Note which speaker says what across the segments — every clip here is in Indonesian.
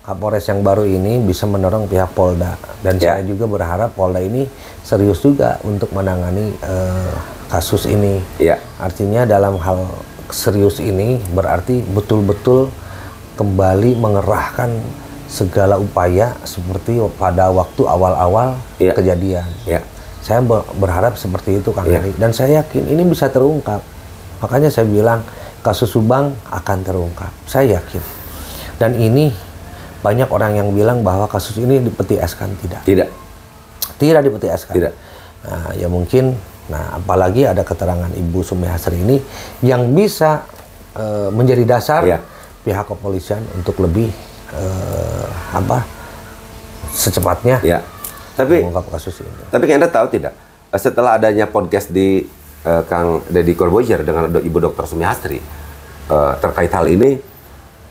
Speaker 1: Kapolres yang baru ini bisa mendorong pihak Polda, dan saya juga berharap Polda ini serius juga untuk menangani kasus ini. Artinya dalam hal serius ini berarti betul-betul kembali mengerahkan segala upaya seperti pada waktu awal-awal kejadian. Saya berharap seperti itu, Kang Heri, dan saya yakin ini bisa terungkap. Makanya saya bilang kasus Subang akan terungkap. Saya yakin. Dan ini banyak orang yang bilang bahwa kasus ini dipetieskan. Tidak dipetieskan. Nah, ya mungkin, apalagi ada keterangan Ibu Sumiastri ini yang bisa menjadi dasar pihak kepolisian untuk lebih secepatnya mengungkap kasus ini.
Speaker 2: Tapi Anda tahu tidak, setelah adanya podcast di Kang Deddy Corbuzier dengan Ibu Dr. Sumiastri terkait hal ini,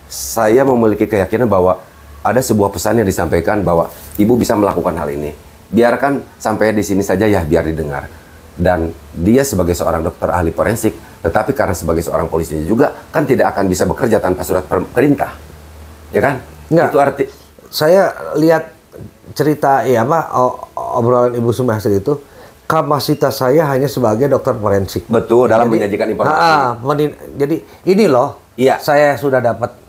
Speaker 2: saya memiliki keyakinan bahwa ada sebuah pesan yang disampaikan bahwa Ibu bisa melakukan hal ini. Biarkan sampai di sini saja ya, biar didengar. Dan dia sebagai seorang dokter ahli forensik, tetapi karena sebagai seorang polisi juga kan tidak akan bisa bekerja tanpa surat perintah. Ya kan?
Speaker 1: Enggak.
Speaker 2: Itu arti
Speaker 1: saya lihat cerita obrolan Ibu Sumiastri itu, kapasitas saya hanya sebagai dokter forensik.
Speaker 2: Betul, dalam menyajikan informasi.
Speaker 1: Jadi ini loh, saya sudah dapat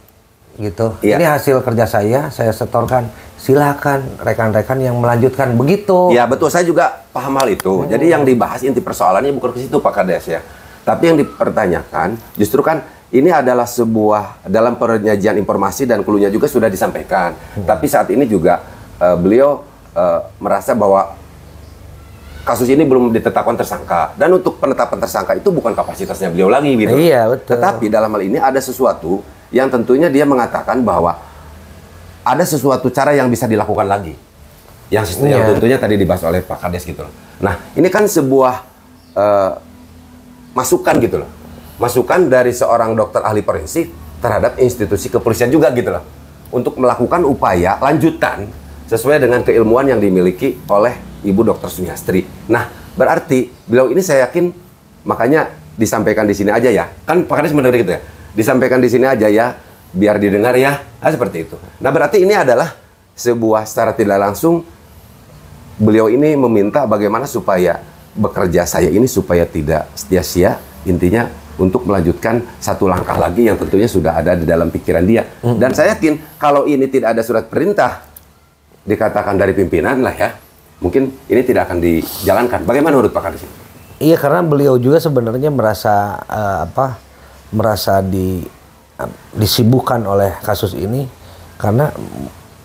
Speaker 1: gitu. Ini hasil kerja saya setorkan. Silakan rekan-rekan yang melanjutkan begitu.
Speaker 2: Ya betul, saya juga paham hal itu. Jadi yang dibahas inti persoalannya bukan ke situ, Pak Kades ya. Tapi yang dipertanyakan justru kan ini adalah sebuah dalam penyajian informasi dan klunya juga sudah disampaikan. Tapi saat ini juga beliau merasa bahwa kasus ini belum ditetapkan tersangka, dan untuk penetapan tersangka itu bukan kapasitasnya beliau lagi gitu.
Speaker 1: Iya, betul.
Speaker 2: Tetapi dalam hal ini ada sesuatu yang tentunya dia mengatakan bahwa ada sesuatu cara yang bisa dilakukan lagi, yang tentunya tadi dibahas oleh Pak Kades gitu loh. Nah, ini kan sebuah masukan gitu loh, masukan dari seorang dokter ahli forensik terhadap institusi kepolisian juga gitu loh, untuk melakukan upaya lanjutan sesuai dengan keilmuan yang dimiliki oleh Ibu Dr. Sumiastri. Nah, berarti beliau ini saya yakin, makanya disampaikan di sini aja ya. Kan Pak Kades mendengar gitu ya. Disampaikan di sini aja ya, biar didengar ya. Seperti itu. Nah, berarti ini adalah sebuah secara tidak langsung beliau ini meminta bagaimana supaya bekerja saya ini supaya tidak sia-sia, intinya untuk melanjutkan satu langkah lagi yang tentunya sudah ada di dalam pikiran dia. Dan saya yakin kalau ini tidak ada surat perintah dikatakan dari pimpinan lah ya, mungkin ini tidak akan dijalankan. Bagaimana menurut Pak Kades?
Speaker 1: Iya, karena beliau juga sebenarnya merasa disibukkan oleh kasus ini, karena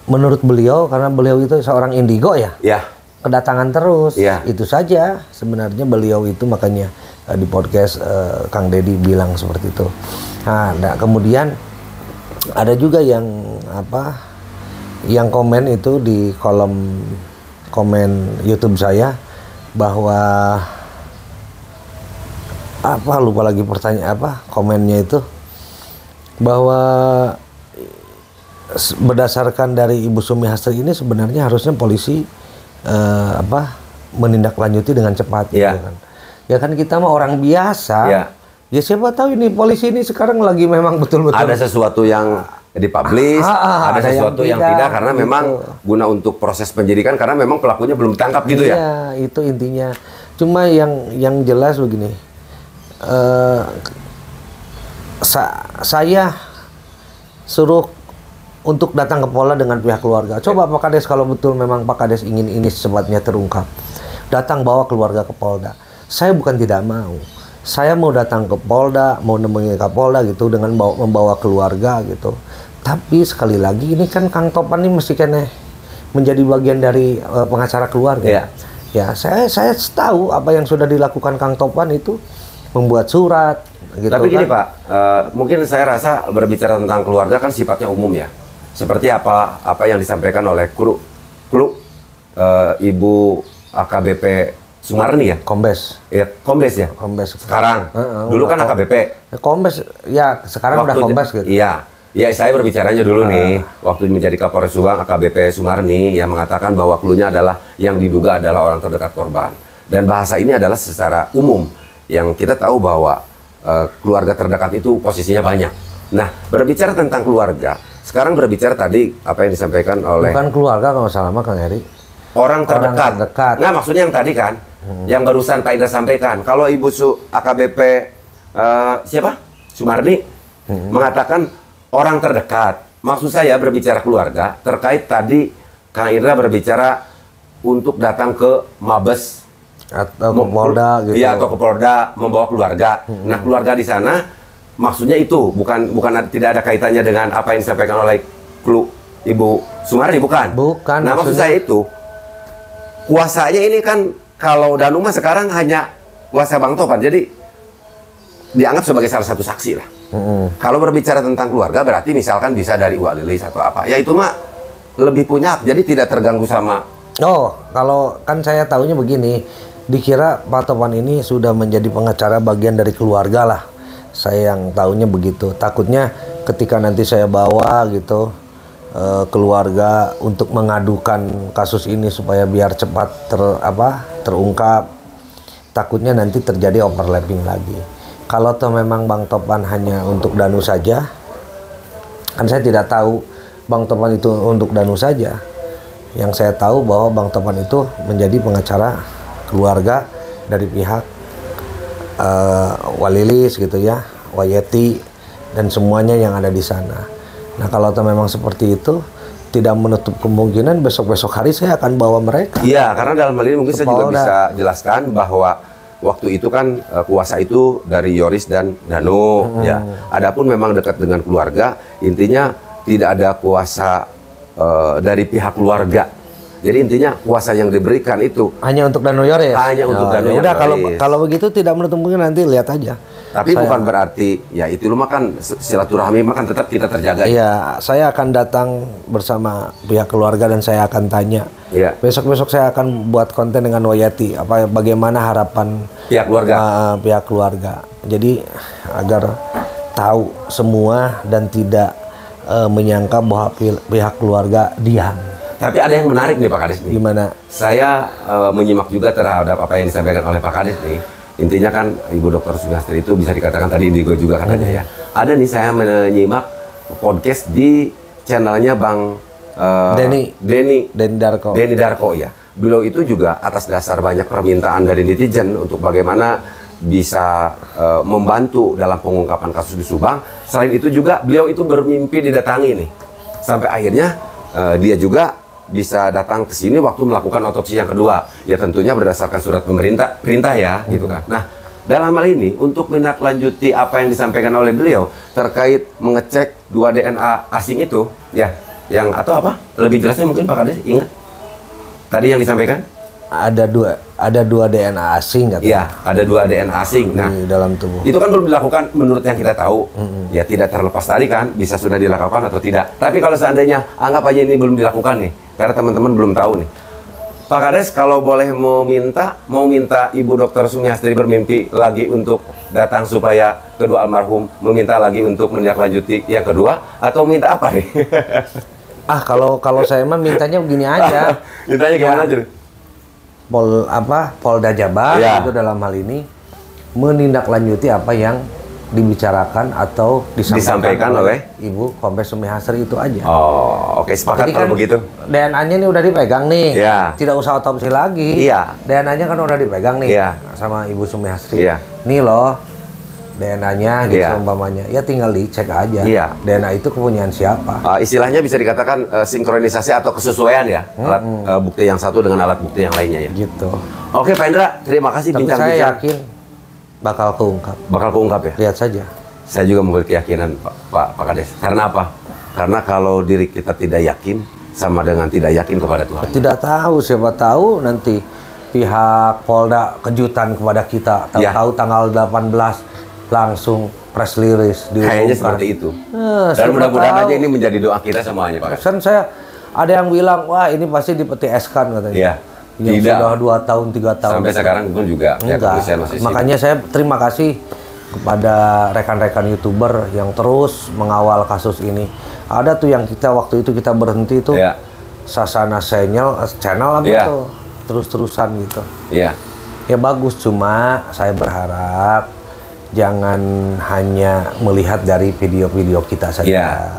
Speaker 1: menurut beliau, karena beliau itu seorang indigo ya. Kedatangan terus. Itu saja sebenarnya beliau itu, makanya di podcast Kang Deddy bilang seperti itu. Nah, kemudian ada juga yang komen itu di kolom komen YouTube saya bahwa lupa lagi pertanyaan komennya itu, bahwa berdasarkan dari Ibu Sumiastri ini sebenarnya harusnya polisi menindaklanjuti dengan cepat gitu kan. Ya kan kita mah orang biasa. Ya siapa tahu ini polisi ini sekarang lagi memang betul-betul
Speaker 2: ada sesuatu yang dipublish, ada sesuatu yang tidak karena memang guna untuk proses penyidikan, karena memang pelakunya belum ditangkap gitu ya.
Speaker 1: Iya, itu intinya. Cuma yang jelas begini. Saya suruh untuk datang ke Polda dengan pihak keluarga. Coba Pak Kades, kalau betul memang Pak Kades ingin ini secepatnya terungkap, datang bawa keluarga ke Polda. Saya bukan tidak mau. Saya mau datang ke Polda, mau nemenin Kapolda gitu dengan membawa keluarga gitu. Tapi sekali lagi ini kan Kang Topan ini mesti kene menjadi bagian dari pengacara keluarga. Ya, saya tahu apa yang sudah dilakukan Kang Topan itu, membuat surat gitu.
Speaker 2: Tapi gini Pak, mungkin saya rasa berbicara tentang keluarga kan sifatnya umum ya. Seperti apa yang disampaikan oleh kru Ibu AKBP Sumarni ya?
Speaker 1: Kombes.
Speaker 2: Ya, Kombes ya?
Speaker 1: Kombes.
Speaker 2: Sekarang. Dulu kan AKBP.
Speaker 1: Kombes, ya sekarang udah Kombes gitu.
Speaker 2: Iya. Ya, saya berbicaranya dulu nih. Waktu menjadi Kapolres Subang, AKBP Sumarni yang mengatakan bahwa klunya adalah yang diduga adalah orang terdekat korban. Dan bahasa ini adalah secara umum. Yang kita tahu bahwa keluarga terdekat itu posisinya banyak. Nah, berbicara tentang keluarga, sekarang berbicara tadi apa yang disampaikan oleh
Speaker 1: bukan keluarga kalau salah mah Kang Eri.
Speaker 2: Orang terdekat. Nah, maksudnya yang tadi kan, yang barusan Pak Indra sampaikan, kalau Ibu AKBP siapa? Sumardi mengatakan orang terdekat. Maksud saya berbicara keluarga terkait tadi Kang Indra berbicara untuk datang ke Mabes
Speaker 1: atau ke Polda gitu.
Speaker 2: Iya, atau ke Polda membawa keluarga. Nah, keluarga di sana maksudnya itu bukan tidak ada kaitannya dengan apa yang disampaikan oleh Ibu Sumardi, bukan?
Speaker 1: Bukan.
Speaker 2: Nah, maksud saya itu kuasanya ini kan kalau Danuma sekarang hanya kuasa Bang Topan, jadi dianggap sebagai salah satu saksi lah. Kalau berbicara tentang keluarga berarti misalkan bisa dari Wak Lilis atau apa, ya itu mah lebih punya, jadi tidak terganggu sama.
Speaker 1: Oh, kalau kan saya tahunya begini, dikira Pak Topan ini sudah menjadi pengacara bagian dari keluarga lah. Saya yang tahunya begitu. Takutnya ketika nanti saya bawa gitu keluarga untuk mengadukan kasus ini supaya biar cepat terungkap, takutnya nanti terjadi overlapping lagi. Kalau toh memang Bang Topan hanya untuk Danu saja, kan saya tidak tahu Bang Topan itu untuk Danu saja. Yang saya tahu bahwa Bang Topan itu menjadi pengacara keluarga dari pihak Walilis gitu ya, Wayeti dan semuanya yang ada di sana. Nah, kalau memang seperti itu, tidak menutup kemungkinan besok-besok hari saya akan bawa mereka.
Speaker 2: Iya, karena dalam hal ini mungkin saya juga bisa jelaskan bahwa waktu itu kan kuasa itu dari Yoris dan Danu. Ya, adapun memang dekat dengan keluarga, intinya tidak ada kuasa dari pihak keluarga. Jadi intinya kuasa yang diberikan itu
Speaker 1: hanya untuk Danu Yoris.
Speaker 2: Hanya untuk Danu Yoris.
Speaker 1: Udah, kalau begitu tidak menutup kemungkinan, nanti lihat aja.
Speaker 2: Tapi bukan berarti ya itu mah kan silaturahmi mah kan tetap kita terjaga.
Speaker 1: Iya, saya akan datang bersama pihak keluarga dan saya akan tanya.
Speaker 2: Iya.
Speaker 1: Besok-besok saya akan buat konten dengan Wayati, bagaimana harapan
Speaker 2: pihak keluarga.
Speaker 1: Pihak keluarga. Jadi agar tahu semua dan tidak menyangka bahwa pihak keluarga diam.
Speaker 2: Tapi ada yang menarik nih Pak Kades nih.
Speaker 1: Gimana?
Speaker 2: Saya menyimak juga terhadap apa yang disampaikan oleh Pak Kades nih. Intinya kan Ibu Dr. Sumiastri itu bisa dikatakan tadi Indigo juga katanya ya. Ada nih saya menyimak podcast di channelnya Bang Denny Darko ya. Beliau itu juga atas dasar banyak permintaan dari netizen untuk bagaimana bisa membantu dalam pengungkapan kasus di Subang. Selain itu juga beliau itu bermimpi didatangi nih. Sampai akhirnya dia juga bisa datang ke sini waktu melakukan otopsi yang kedua. Ya tentunya berdasarkan surat perintah ya, gitu kan. Nah, dalam hal ini untuk menindaklanjuti apa yang disampaikan oleh beliau terkait mengecek 2 DNA asing itu, ya, yang atau apa? Lebih jelasnya mungkin Pak Kades ingat tadi yang disampaikan?
Speaker 1: Ada dua DNA asing katanya.
Speaker 2: Iya, ada 2 DNA asing. Nah,
Speaker 1: di dalam tubuh.
Speaker 2: Itu kan belum dilakukan menurut yang kita tahu. Ya tidak terlepas tadi kan bisa sudah dilakukan atau tidak. Tapi kalau seandainya anggap aja ini belum dilakukan nih, karena teman-teman belum tahu nih. Pak Kades kalau boleh mau minta Ibu Dr. Sumiastri bermimpi lagi untuk datang supaya kedua almarhum meminta lagi untuk menindaklanjuti yang kedua atau minta apa nih?
Speaker 1: Kalau saya mah mintanya begini aja.
Speaker 2: Mintanya gimana aja?
Speaker 1: Polda Jabar itu dalam hal ini menindaklanjuti apa yang dibicarakan atau disampaikan oleh Ibu Kombes Sumiastri itu aja.
Speaker 2: Oh, oke, sepakat kalau
Speaker 1: kan
Speaker 2: begitu.
Speaker 1: DNA-nya ini udah dipegang nih.
Speaker 2: Iya.
Speaker 1: Tidak usah otopsi lagi.
Speaker 2: Iya.
Speaker 1: DNA-nya kan udah dipegang nih.
Speaker 2: Iya.
Speaker 1: Sama Ibu Sumiastri.
Speaker 2: Iya.
Speaker 1: Nih loh DNA-nya gitu
Speaker 2: Iya.
Speaker 1: umpamanya. Ya tinggal dicek aja.
Speaker 2: Iya.
Speaker 1: DNA itu kepunyaan siapa?
Speaker 2: Istilahnya bisa dikatakan sinkronisasi atau kesesuaian ya. Alat bukti yang satu dengan alat bukti yang lainnya ya.
Speaker 1: Gitu.
Speaker 2: Oke Pak Indra, terima kasih
Speaker 1: Tapi
Speaker 2: bincang-bincang.
Speaker 1: saya yakin bakal keungkap.
Speaker 2: Bakal keungkap ya?
Speaker 1: Lihat saja.
Speaker 2: Saya juga memiliki keyakinan Pak Kades. Karena apa? Karena kalau diri kita tidak yakin sama dengan tidak yakin kepada Tuhan.
Speaker 1: Tidak tahu, siapa tahu nanti pihak Polda kejutan kepada kita. Tahu-tahu tanggal 18 langsung press release diumumkan.
Speaker 2: Kayaknya seperti itu. Dan mudah-mudahan aja ini menjadi doa kita semuanya Pak Kades.
Speaker 1: Kan saya ada yang bilang, wah ini pasti di peti eskan katanya.
Speaker 2: Iya.
Speaker 1: Yang sudah 2 tahun, 3 tahun.
Speaker 2: Sampai sekarang pun juga.
Speaker 1: Enggak. Makanya saya terima kasih kepada rekan-rekan YouTuber yang terus mengawal kasus ini. Ada tuh yang kita waktu itu kita berhenti tuh, Sasana channel apa tuh, terus-terusan gitu.
Speaker 2: Iya.
Speaker 1: Ya bagus, cuma saya berharap jangan hanya melihat dari video-video kita saja.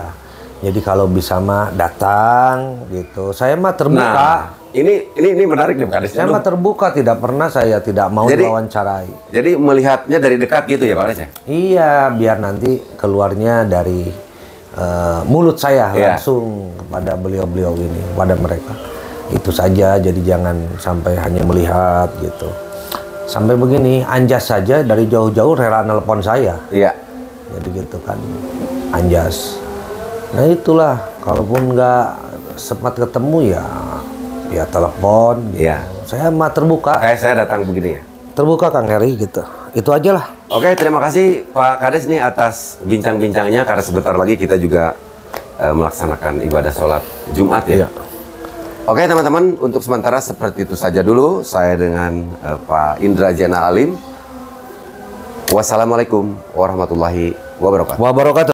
Speaker 1: Jadi kalau bisa mah datang gitu. Saya mah terbuka.
Speaker 2: Nah, ini menarik nih Pak Kades.
Speaker 1: Saya mah terbuka, tidak pernah saya tidak mau diwawancarai.
Speaker 2: Jadi melihatnya dari dekat gitu ya Pak Kades ya?
Speaker 1: Iya, biar nanti keluarnya dari mulut saya langsung kepada beliau-beliau ini, pada mereka. Itu saja, jadi jangan sampai hanya melihat gitu. Sampai begini, Anjas saja dari jauh-jauh rela nelpon saya.
Speaker 2: Iya.
Speaker 1: Jadi gitu kan, Anjas. Nah itulah, kalaupun nggak sempat ketemu ya telepon. Gitu.
Speaker 2: Iya.
Speaker 1: Saya mah terbuka.
Speaker 2: Kayak saya datang begini ya.
Speaker 1: Terbuka Kang Heri gitu. Itu aja lah.
Speaker 2: Oke, terima kasih Pak Kades nih atas bincang-bincangnya, karena sebentar lagi kita juga melaksanakan ibadah sholat Jumat ya. Iya. Oke teman-teman, untuk sementara seperti itu saja dulu saya dengan Pak Indra Zainal Alim. Wassalamualaikum warahmatullahi wabarakatuh.